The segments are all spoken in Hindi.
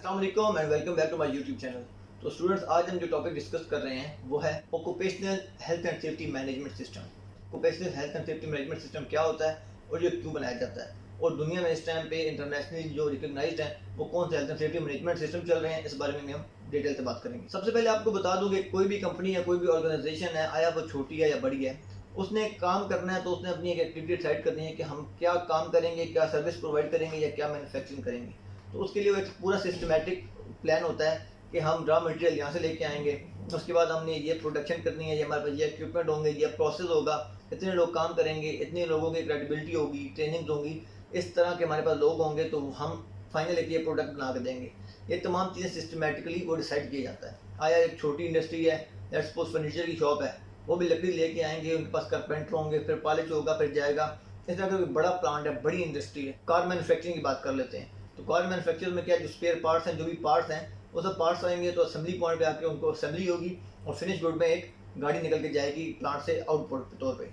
अस्सलाम वालेकुम and welcome back to my YouTube channel. तो स्टूडेंट्स, आज हम जो टॉपिक डिस्कस कर रहे हैं वो है occupational health and safety management system. Occupational health and safety management system क्या होता है और ये क्यों बनाया जाता है, और दुनिया में इस टाइम पे इंटरनेशनली जो रिकग्नाइज्ड है वो कौन से health and safety management system चल रहे हैं, इस बारे में हम डिटेल से बात करेंगे। सबसे पहले आपको बता दूं कि कोई भी कंपनी या कोई भी ऑर्गेनाइजेशन है, आया वो छोटी है या बड़ी है, उसने काम करना है तो उसने अपनी एक एक्टिविटी डिसाइड करनी है कि हम क्या काम करेंगे, क्या सर्विस प्रोवाइड करेंगे या क्या मैन्युफैक्चरिंग करेंगे। तो उसके लिए एक पूरा सिस्टमेटिक प्लान होता है कि हम रॉ मटेरियल यहाँ से लेके आएंगे, उसके बाद हमने ये प्रोडक्शन करनी है, ये हमारे पास ये इक्विपमेंट होंगे, ये प्रोसेस होगा, इतने लोग काम करेंगे, इतने लोगों की क्रेडिबिलिटी होगी, ट्रेनिंग्स होंगी, इस तरह के हमारे पास लोग होंगे तो हम फाइनल एक ये प्रोडक्ट बना के देंगे। ये तमाम चीज़ें सिस्टमेटिकली वो डिसाइड किया जाता है। आया एक छोटी इंडस्ट्री है, लेट्स सपोज फर्नीचर की शॉप है, वो भी लकड़ी लेके आएंगे, उनके पास कारपेंटर होंगे, फिर पॉलिश होगा, फिर जाएगा। इस तरह का कोई बड़ा प्लांट है, बड़ी इंडस्ट्री है। कार मैन्युफैक्चरिंग की बात कर लेते हैं, तो कार मैन्युफैक्चर में क्या, जो स्पेयर पार्ट्स हैं, जो भी पार्ट्स हैं, वो सब पार्ट्स आएंगे तो असेंबली पॉइंट पे आके उनको असेंबली होगी और फिनिश गुड में एक गाड़ी निकल के जाएगी प्लांट से आउटपुट के तौर पे।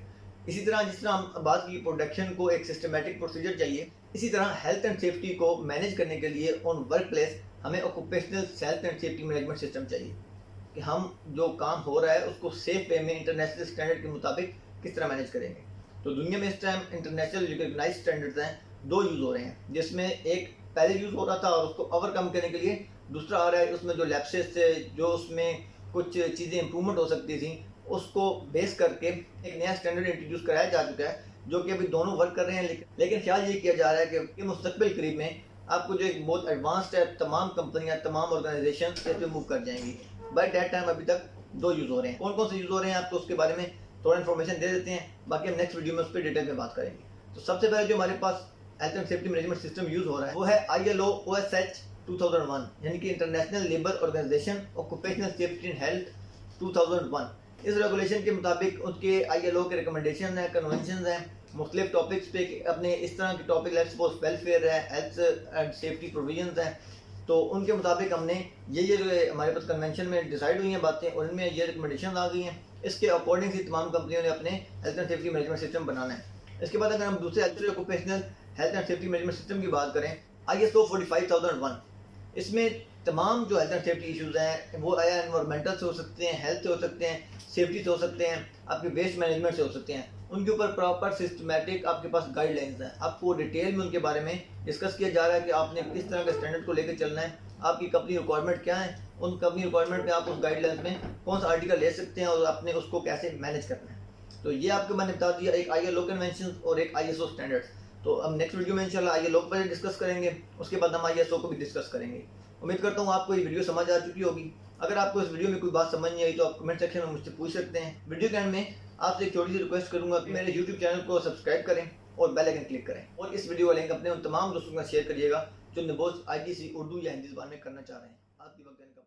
इसी तरह जिस तरह हम बात की प्रोडक्शन को एक सिस्टमेटिक प्रोसीजर चाहिए, इसी तरह हेल्थ एंड सेफ्टी को मैनेज करने के लिए ऑन वर्क प्लेस हमें occupational health and safety management system चाहिए कि हम जो काम हो रहा है उसको सेफ वे में इंटरनेशनल स्टैंडर्ड के मुताबिक किस तरह मैनेज करेंगे। तो दुनिया में इस टाइम इंटरनेशनल रिकग्नाइज्ड स्टैंडर्ड्स हैं, दो यूज़ हो रहे हैं, जिसमें एक पहले यूज़ हो रहा था और उसको ओवरकम करने के लिए दूसरा आ रहा है। उसमें जो लैप्सेस थे, जो उसमें कुछ चीज़ें इंप्रूवमेंट हो सकती थी, उसको बेस करके एक नया स्टैंडर्ड इंट्रोड्यूस कराया जा चुका है, जो कि अभी दोनों वर्क कर रहे हैं। लेकिन ख्याल ये किया जा रहा है कि मुस्तकबिल करीब में आपको जो एक बहुत एडवांस्ड है, तमाम कंपनियां, तमाम ऑर्गेनाइजेशन इस पर मूव कर जाएंगी। बाय दैट टाइम अभी तक दो यूज़ हो रहे हैं। कौन कौन से यूज़ हो रहे हैं आपको उसके बारे में थोड़ा इन्फॉर्मेशन दे देते हैं, बाकी हम नेक्स्ट वीडियो में उस पर डिटेल में बात करेंगे। तो सबसे पहले जो हमारे पास health and safety management system use हो रहा है वो है ILO OSH 2001, यानी कि international labour organisation occupational safety and health 2001। इस रेगुलेशन के मुताबिक उनके ILO के रिकमेंडेशन हैं, कन्वेंशन हैं, मुख्तलिफ टॉपिक्स पे अपने इस तरह के टॉपिक, लेट्स सपोज वेलफेयर है, हेल्थ एंड सेफ्टी प्रोविजंस हैं, तो उनके मुताबिक हमने ये जो हमारे पास कन्वेंशन में डिसाइड हुई हैं बातें, और इनमें ये रिकमेंडेशन आ गई हैं। इसके अकॉर्डिंग से तमाम कंपनियों ने अपने health and safety management system बनाना है। इसके बाद अगर हम दूसरे occupational health and safety management system की बात करें, ISO 45001, इसमें तमाम जो हेल्थ एंड सेफ्टी इश्यूज़ हैं वो आया एनवायरमेंटल से हो सकते हैं, हेल्थ से हो सकते हैं, सेफ्टी से हो सकते हैं, आपके वेस्ट मैनेजमेंट से हो सकते हैं। उनके ऊपर प्रॉपर सिस्टमेटिक आपके पास गाइडलाइंस हैं, आपको डिटेल में उनके बारे में डिस्कस किया जा रहा है कि आपने किस तरह के स्टैंडर्ड को लेकर चलना है, आपकी कंपनी रिक्वायरमेंट क्या है, उन कंपनी रिक्वायरमेंट में आप उस गाइडलाइंस में कौन सा आर्टिकल ले सकते हैं और आपने उसको कैसे मैनेज करना है। तो ये आपको मैंने बता दिया, एक ILO कन्वेंशन और एक ISO स्टैंडर्ड्स। तो अब नेक्स्ट वीडियो में इंशाल्लाह ILO पर डिस्कस करेंगे, उसके बाद हम ISO को भी डिस्कस करेंगे। उम्मीद करता हूँ आपको ये वीडियो समझ आ चुकी होगी। अगर आपको इस वीडियो में कोई बात समझ नहीं आई तो आप कमेंट सेक्शन में मुझसे पूछ सकते हैं। वीडियो के एंड में आपसे एक छोटी सी रिक्वेस्ट करूंगा कि मेरे यूट्यूब चैनल को सब्सक्राइब करें और बेल आइकन क्लिक करें, और इस वीडियो का लिंक अपने उन तमाम दोस्तों के साथ शेयर करिएगा जो नेबोश IGC उर्दू या हिंदी ज़बान में करना चाह रहे हैं। आपकी वक्त देने का